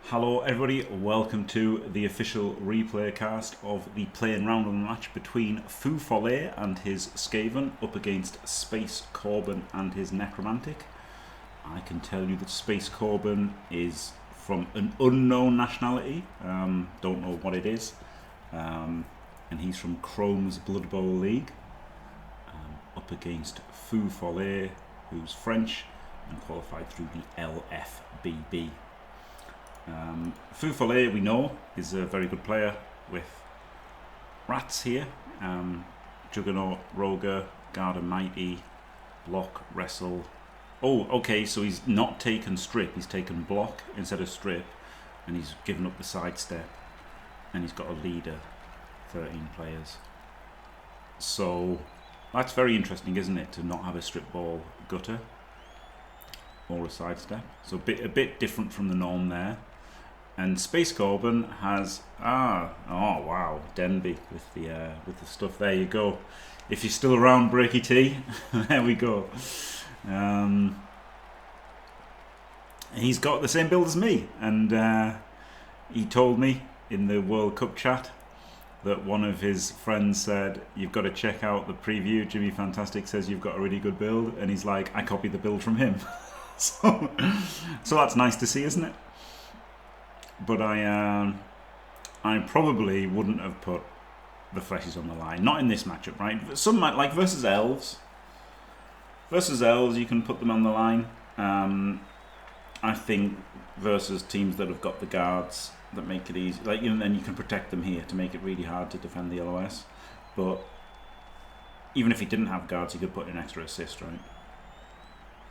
Hello everybody, welcome to the official replay cast of the playing round of the match between Feufollet and his Skaven up against Spacekorben and his Necromantic. I can tell you that Spacekorben is from an unknown nationality, don't know what it is, and he's from Chrome's Blood Bowl League, up against Feufollet, who's French and qualified through the LFBB. Feufollet, we know, is a very good player with rats here. Juggernaut, Roger, Guard and Mighty, Block, Wrestle. Oh, okay, so he's not taken Strip, he's taken Block instead of Strip, and he's given up the sidestep, and he's got a leader, 13 players. So that's very interesting, isn't it, to not have a Strip Ball gutter or a sidestep. So a bit different from the norm there. And Spacekorben has oh wow, Denby with the stuff. There you go. If you're still around, Breaky T, there we go. He's got the same build as me, and he told me in the World Cup chat that one of his friends said, "You've got to check out the preview. Jimmy Fantastic says you've got a really good build," and he's like, "I copied the build from him." So that's nice to see, isn't it? But I probably wouldn't have put the fleshes on the line. Not in this matchup, right? Some like versus elves. Versus elves, you can put them on the line. I think versus teams that have got the guards that make it easy, like, you know, then you can protect them here to make it really hard to defend the LOS. But even if he didn't have guards, he could put in extra assist, right?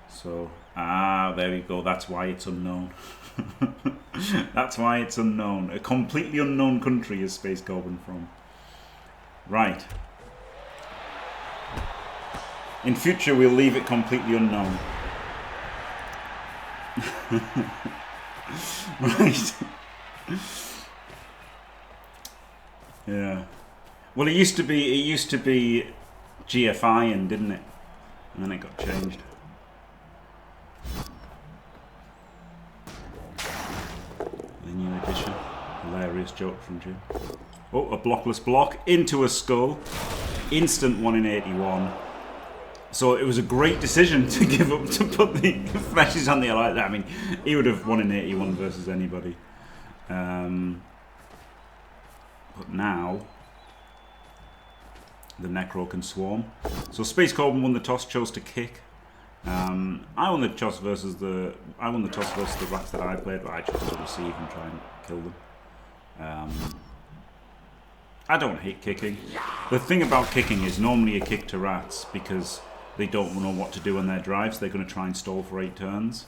So, there we go. That's why it's unknown. That's why it's unknown. A completely unknown country is Spacekorben from. Right. In future, we'll leave it completely unknown. Right. Yeah. Well, it used to be GFI, didn't it? And then it got changed. New edition. Hilarious joke from Jim. Oh, a blockless block into a skull. Instant 1 in 81. So it was a great decision to give up, to put the flashes on the allied. I mean, he would have 1 in 81 versus anybody. But now the Necro can swarm. So Spacekorben won the toss, chose to kick. I won the toss versus the rats that I played, but I chose to receive and try and kill them. I don't hate kicking. The thing about kicking is normally a kick to rats because they don't know what to do on their drives. They're going to try and stall for 8 turns,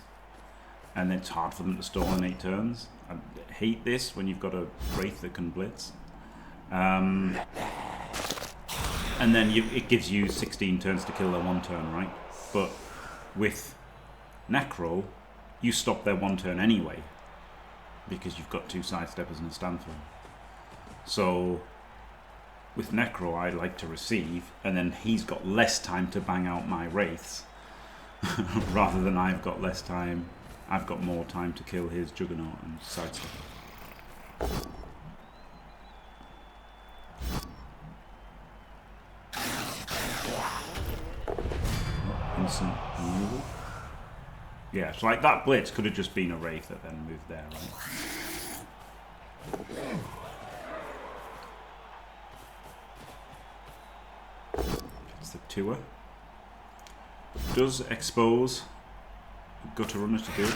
and it's hard for them to stall in 8 turns. I hate this when you've got a wraith that can blitz. And then it gives you 16 turns to kill their 1 turn, right? But with Necro, you stop their 1 turn anyway, because you've got 2 sidesteppers and a stand for them. So with Necro, I like to receive, and then he's got less time to bang out my wraiths, rather than I've got less time. I've got more time to kill his Juggernaut and sidestepper. Instant removal. Yeah, so like that blitz could have just been a wraith that then moved there, right? It's the tour. Does expose Gutter Runner to do it.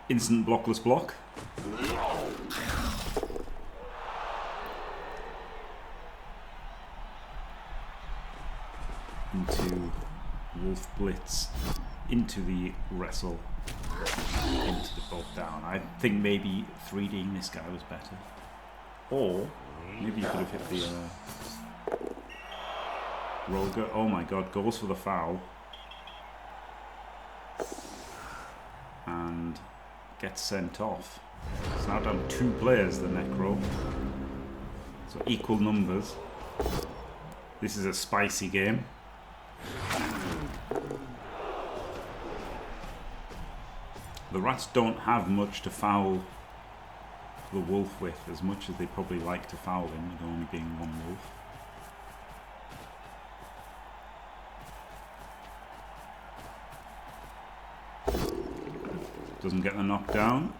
Instant blockless block. Into Wolf Blitz, into the Wrestle, into the Bolt Down. I think maybe 3D'ing this guy was better. Or maybe you could have hit the Roger. Oh my god, goes for the foul. And gets sent off. It's now down 2 players, the Necro. So equal numbers. This is a spicy game. The rats don't have much to foul the wolf with, as much as they probably like to foul him, with only being one wolf. Doesn't get the knockdown.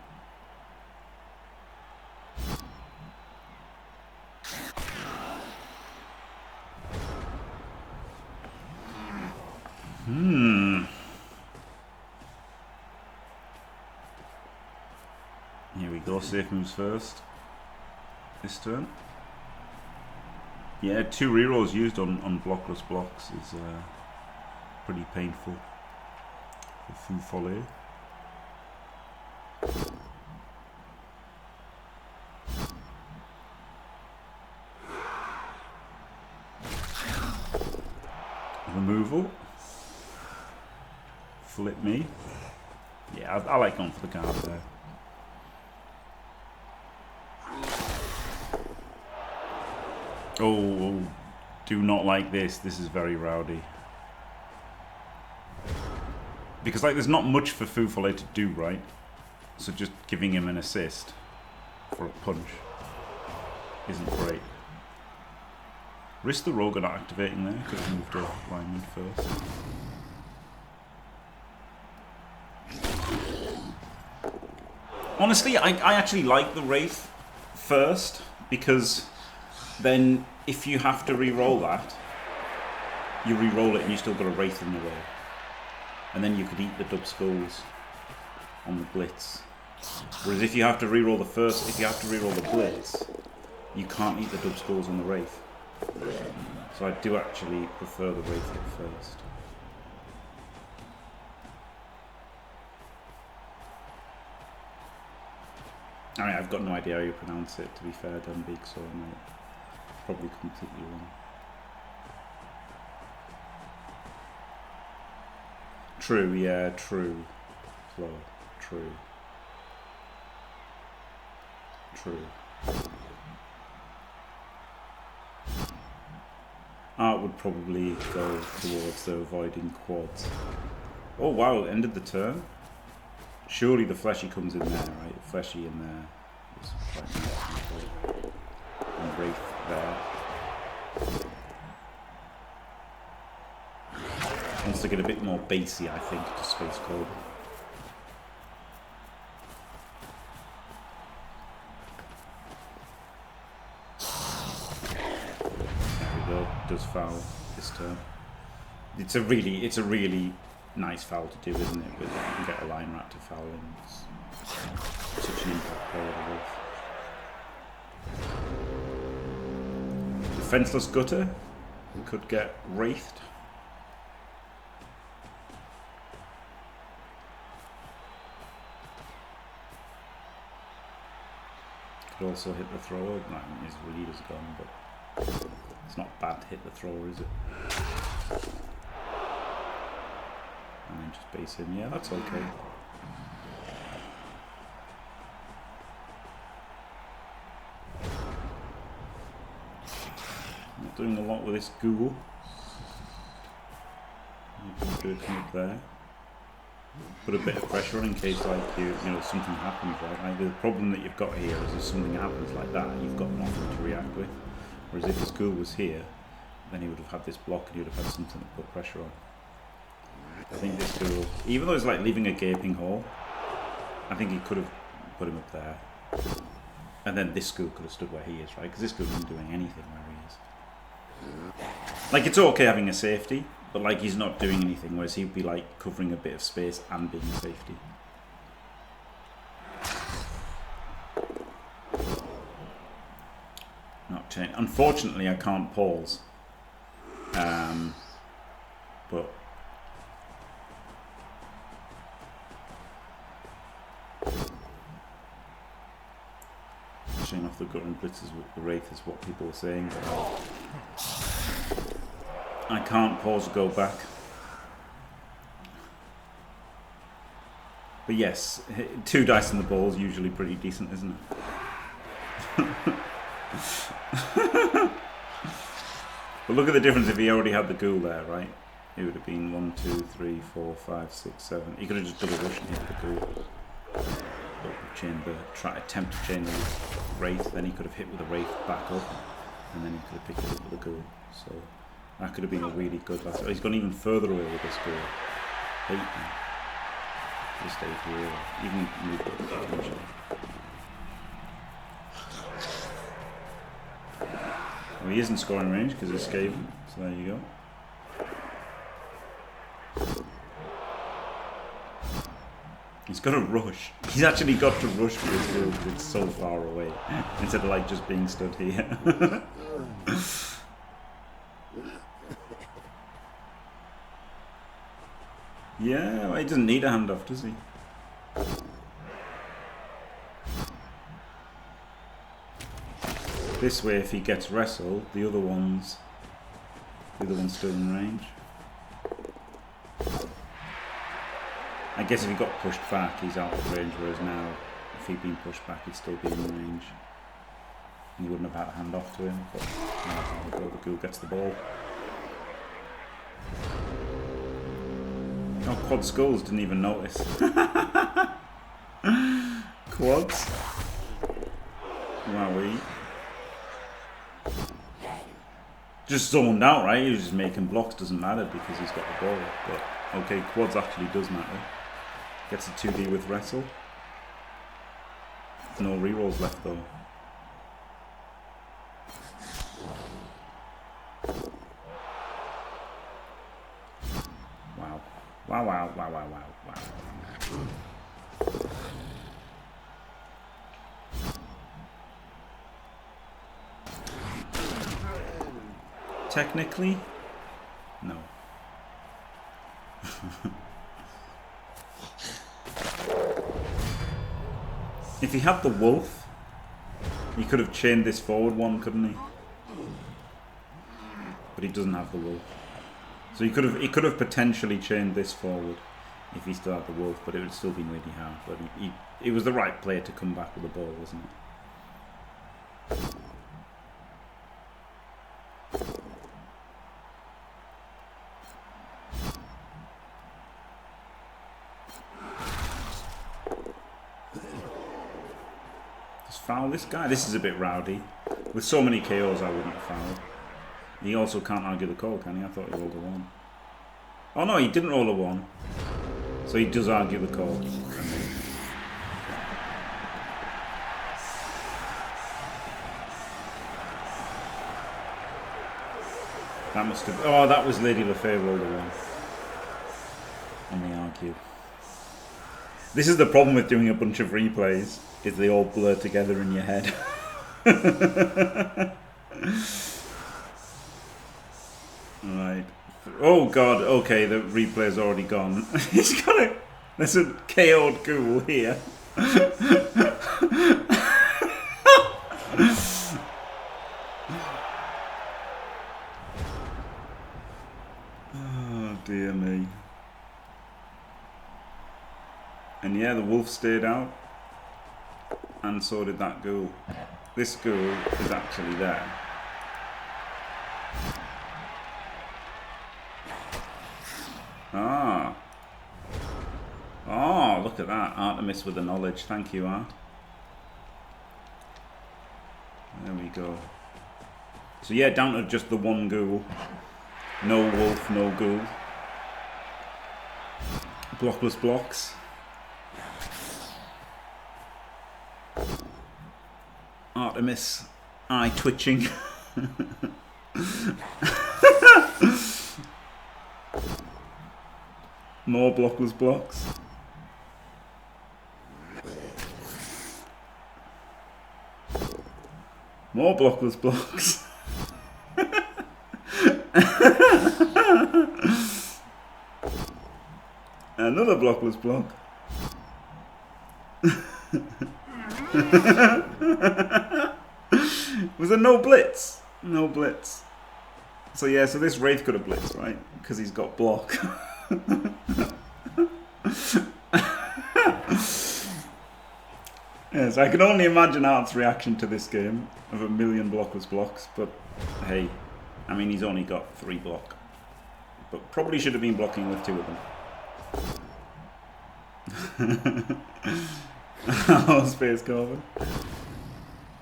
Here we go, safe moves first. This turn. Yeah, 2 rerolls used on blockless blocks is pretty painful for Feufollet. Removal. Flip me. Yeah, I like going for the guard there. Oh, do not like this. This is very rowdy. Because like there's not much for Feufollet to do, right? So just giving him an assist for a punch isn't great. Risk the rogue not activating there, could have moved a lineman first. Honestly, I actually like the Wraith first, because then if you have to re-roll that, you re-roll it and you still got a Wraith in the way. And then you could eat the dub skulls on the Blitz. Whereas if you have to re-roll the first, if you have to re-roll the Blitz, you can't eat the dub skulls on the Wraith. So I do actually prefer the Wraith hit first. I mean, I've got no idea how you pronounce it, to be fair, Dunbeak, so I might probably completely wrong. True, yeah, true. Flo, true. True. Art would probably go towards the avoiding quads. Oh wow, it ended the turn. Surely the fleshy comes in there, right? Fleshy in there is quite nice. And Wraith there. Wants to get a bit more bassy, I think, to Spacekorben. Does foul this turn. It's a really nice foul to do, isn't it? With you can get a line rat to foul him. It's such an impact player, the Wolf. Defenseless Gutter could get wraithed. Could also hit the thrower. No, his leader's gone, but it's not bad to hit the thrower, is it? And then just base him. Yeah, that's okay. Not doing a lot with this Google. You can come up there. Put a bit of pressure on in case, like, you know, something happens, right? Like, the problem that you've got here is if something happens like that, you've got nothing to react with. Whereas if his ghoul was here, then he would have had this block and he would have had something to put pressure on. I think this ghoul, even though it's like leaving a gaping hole, I think he could have put him up there. And then this ghoul could have stood where he is, right? Because this ghoul isn't doing anything where he is. Like, it's okay having a safety, but like he's not doing anything, whereas he'd be like covering a bit of space and being a safety. Not change. Unfortunately, I can't pause. But showing off the gut and blitzes with the Wraith is what people are saying. I can't pause or go back. But yes, 2 dice in the ball is usually pretty decent, isn't it? But look at the difference if he already had the ghoul there, right? It would have been 1, 2, 3, 4, 5, 6, 7. He could have just double rushed and hit the ghoul. Attempt to chain the Wraith, then he could have hit with the Wraith back up, and then he could have picked it up with the Ghoul. So that could have been a really good last. Oh, he's gone even further away with this Ghoul. Hate him. Just stay here. Even move it potentially. Well, he isn't scoring range because he's Skaven, so there you go. He's got to rush. He's actually got to rush for this Ghoul because it's so far away. Instead of like just being stood here. Yeah, well, he doesn't need a handoff, does he? This way, if he gets wrestled, the other one's still in range. I guess if he got pushed back, he's out of range, whereas now, if he'd been pushed back, he'd still be in range. And he wouldn't have had a hand off to him, but now the Ghoul gets the ball. Oh, quad skulls, didn't even notice. Quads. Wowee. Just zoned out, right? He was just making blocks, doesn't matter because he's got the ball. But okay, quads actually does matter. Gets a 2D with wrestle. No rerolls left though. Wow. Wow, wow, wow, wow, wow, wow. Technically, no. If he had the wolf, he could have chained this forward one, couldn't he? But he doesn't have the wolf. So he could have potentially chained this forward if he still had the wolf, but it would still be really hard. But it was the right play to come back with the ball, wasn't it? Foul this guy. This is a bit rowdy. With so many KOs, I wouldn't foul. He also can't argue the call, can he? I thought he rolled a 1. Oh no, he didn't roll a 1. So he does argue the call. That must have... Oh, that was Lady Lefebvre rolled a 1. And they argue. This is the problem with doing a bunch of replays, is they all blur together in your head. Right. Oh god, okay, the replay's already gone. He's got it. There's a KO'd Ghoul here. Oh dear me. And yeah, the wolf stayed out. And so did that Ghoul. This Ghoul is actually there. Ah. Oh, look at that. Artemis with the knowledge. Thank you, Art. There we go. So yeah, down to just the one Ghoul. No wolf, no Ghoul. Blockless blocks. Artemis, eye twitching. More blockless blocks. More blockless blocks. Another blockless block. Was there no blitz? No blitz. So yeah, so this Wraith could have blitzed, right? Because he's got block. Yes, I can only imagine Art's reaction to this game of a million blockless blocks, but hey, I mean he's only got 3 block. But probably should have been blocking with 2 of them. Oh, Spacekorben.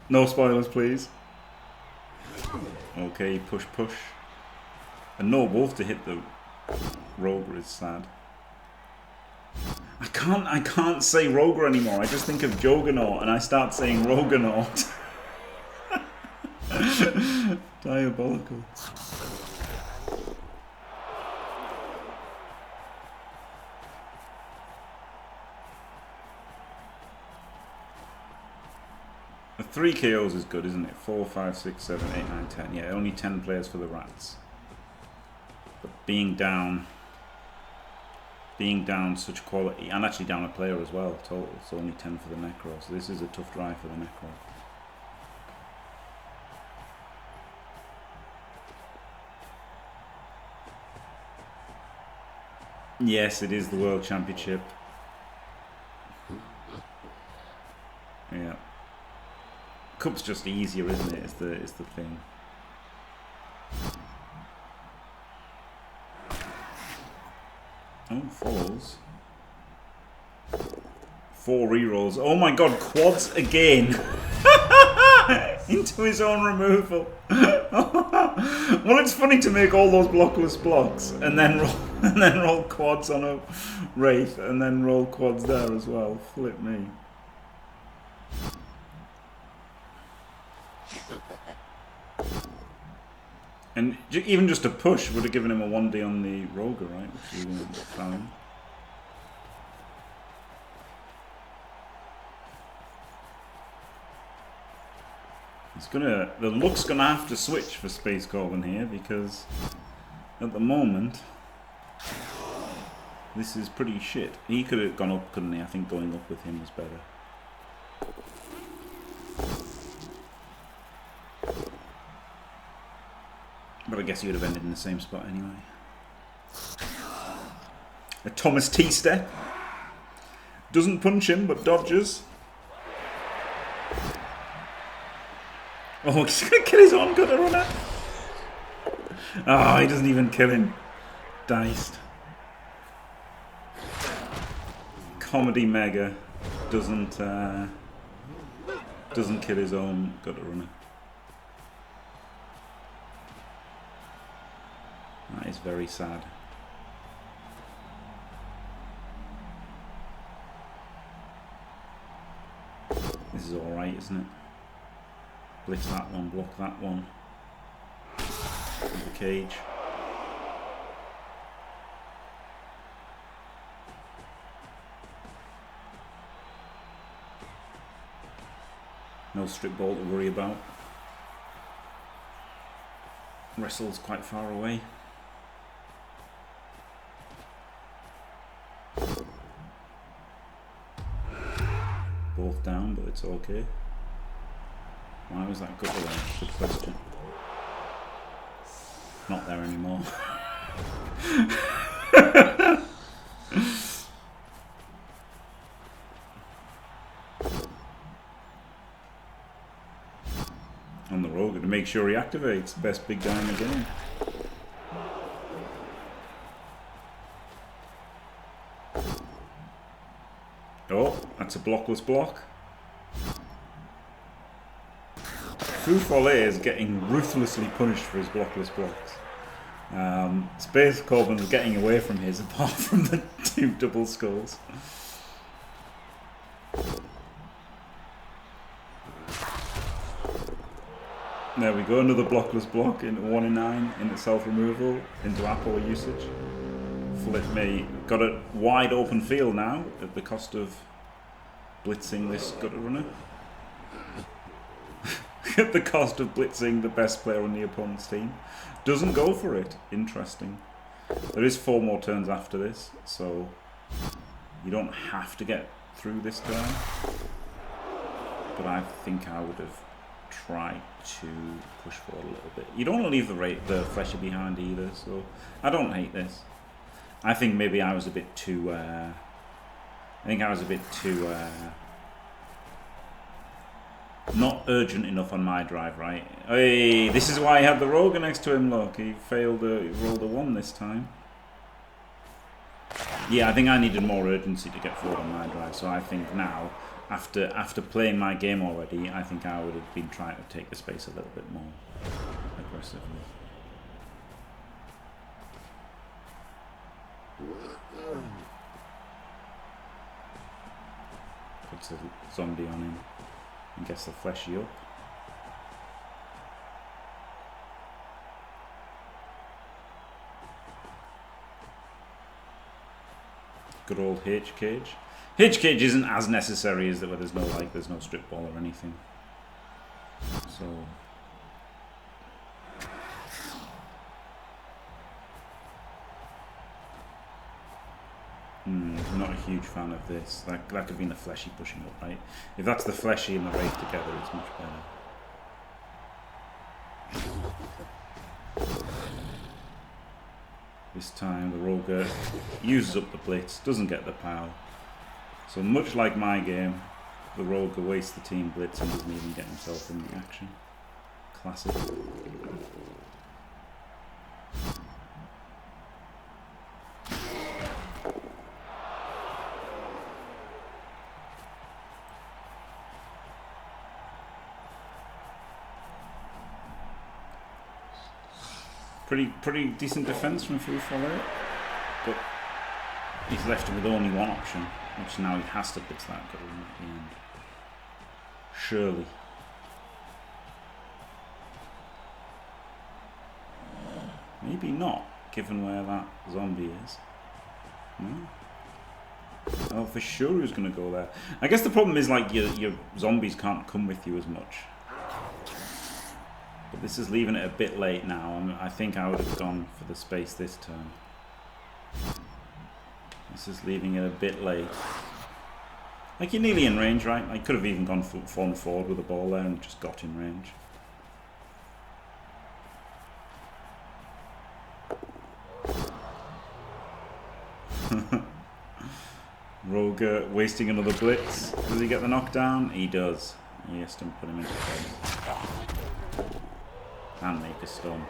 No spoilers, please. Okay, push, push. And no wolf to hit the Roger is sad. I can't say Roger anymore. I just think of Juggernaut and I start saying Roganaut. Diabolical. The 3 KOs is good, isn't it? 4, 5, 6, 7, 8, 9, 10. Yeah, only 10 players for the rats. But being down such quality, and actually down a player as well, total, so only 10 for the Necro. So this is a tough drive for the Necro. Yes, it is the World Championship. Yeah. Cup's just easier, isn't it? Is the thing. Oh, falls. 4 rerolls. Oh my god, quads again. Into his own removal. Well, it's funny to make all those blockless blocks and then roll quads on a Wraith and then roll quads there as well. Flip me. And even just a push would have given him a 1D on the Roger, right? Which he wouldn't have found. The look's gonna have to switch for Spacekorben here because at the moment this is pretty shit. He could have gone up, couldn't he? I think going up with him was better. But I guess he would have ended in the same spot anyway. A Thomas T step. Doesn't punch him, but dodges. Oh, he's gonna kill his own gutter runner. Oh, he doesn't even kill him. Diced. Comedy Mega doesn't kill his own gutter runner. That is very sad. This is alright, isn't it? Blitz that one, block that one. With the cage. No strip ball to worry about. Wrestle's quite far away. Both down, but it's okay. Why was that gutter there? Good question. Not there anymore. On the Roger to make sure he activates. Best big guy in the game. Oh, that's a blockless block. Feufollet is getting ruthlessly punished for his blockless blocks. Spacekorben is getting away from his, apart from the 2 double skulls. There we go, another blockless block into 1 in 9, into self-removal, into Apple usage. Flip me. Got a wide open field now, at the cost of blitzing this gutter runner. At the cost of blitzing the best player on the opponent's team. Doesn't go for it. Interesting. There is 4 more turns after this, so you don't have to get through this turn. But I think I would have tried to push forward a little bit. You don't want to leave the fresher behind either, so I don't hate this. I think maybe I was a bit too not urgent enough on my drive, right? Hey, this is why he had the Roger next to him, look. He rolled a 1 this time. Yeah, I think I needed more urgency to get forward on my drive, so I think now, after playing my game already, I think I would have been trying to take the space a little bit more aggressively. Puts a zombie on him and gets the fleshy up. Good old H cage. H cage isn't as necessary as that where there's no strip ball or anything. So not a huge fan of this. That could have been the fleshy pushing up, right? If that's the fleshy and the wraith together, it's much better. This time the rogue uses up the blitz, doesn't get the power. So much like my game, the rogue wastes the team blitz and doesn't even get himself in the action. Classic. Pretty decent defence from Feufollet, but he's left with only one option, which now he has to blitz that goal at the end. Surely. Maybe not, given where that zombie is. No? Oh, for sure he was going to go there. I guess the problem is, like, your zombies can't come with you as much. But this is leaving it a bit late now. I think I would have gone for the space this turn. This is leaving it a bit late. Like, you're nearly in range, right? I could have even gone forward with the ball there and just got in range. Rogue wasting another blitz. Does he get the knockdown? He does. He has to put him into play. And make a stun.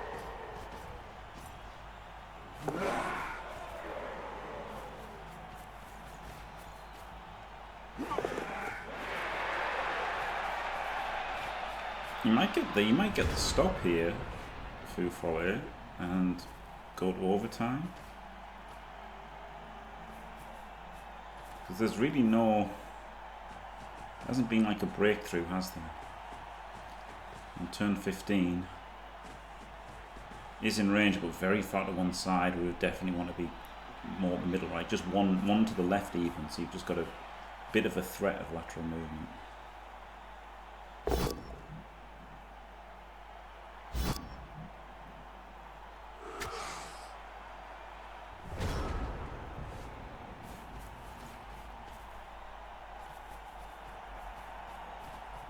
You might get the stop here, Feufollet, and go to overtime. Because there's really hasn't been like a breakthrough, has there? On turn 15. Is in range, but very far to one side. We would definitely want to be more in the middle, right? Just one to the left even, so you've just got a bit of a threat of lateral movement.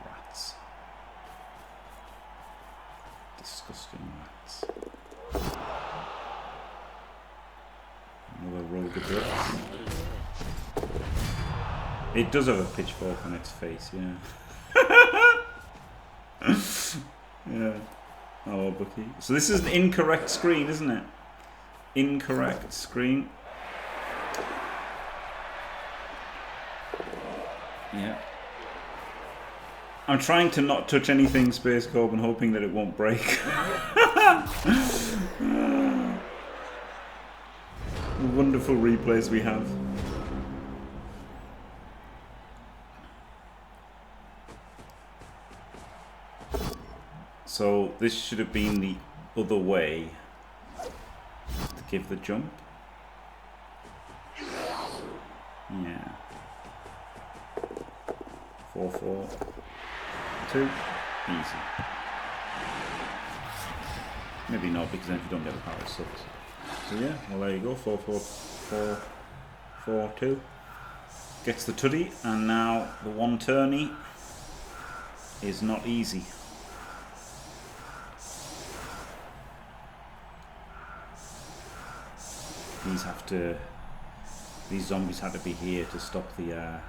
Rats. Disgusting rats. Another rogue of blitz. It does have a pitchfork on its face, yeah. Yeah. Oh, Bucky. So this is an incorrect screen, isn't it? Incorrect screen. Yeah. I'm trying to not touch anything, Spacekorben, hoping that it won't break. Wonderful replays we have. So this should have been the other way to give the jump. Yeah. 4-4. 2. Easy. Maybe not, because then if you don't get the power, it sucks. So yeah, well there you go. 4-4. 4-4-2. Gets the tuddy, and now the one tourney is not easy. These zombies had to be here to stop the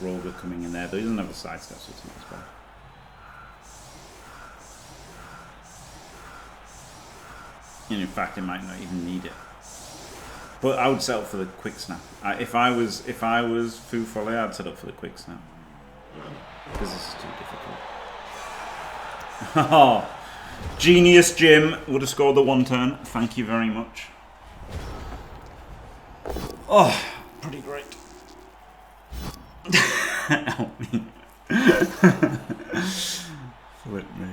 rogue coming in there, but he doesn't have a sidestep, so it's not as bad. And in fact, it might not even need it. But I would settle for the quick snap. If I was Feufollet, I'd set up for the quick snap. Because this is too difficult. Oh, Genius Jim would have scored the 1 turn. Thank you very much. Oh, pretty great. Help me. Flip me.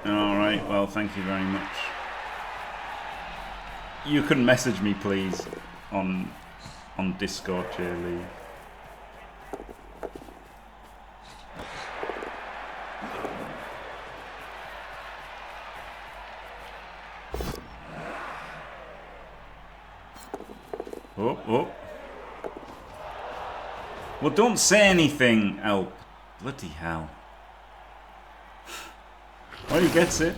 Alright, well, thank you very much. You can message me, please, on Discord, Lee. Oh. Well, don't say anything, Elp. Bloody hell. Well, he gets it.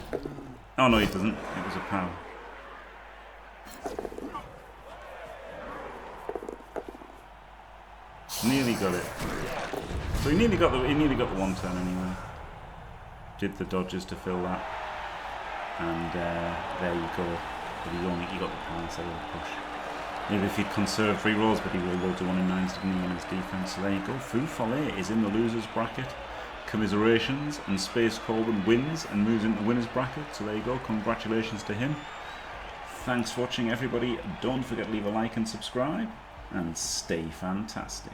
Oh, no, he doesn't. It was a power. Nearly got it. So he nearly got the 1 turn anyway. Did the dodges to fill that. And there you go. But he got the power instead of the push. Maybe if he'd conserved rerolls, but he will do 1 in 9s, didn't he, on his defense. So there you go. Feufollet is in the losers bracket. Commiserations, and Spacekorben wins and moves into the winners bracket. So there you go. Congratulations to him. Thanks for watching, everybody. Don't forget to leave a like and subscribe, and stay fantastic.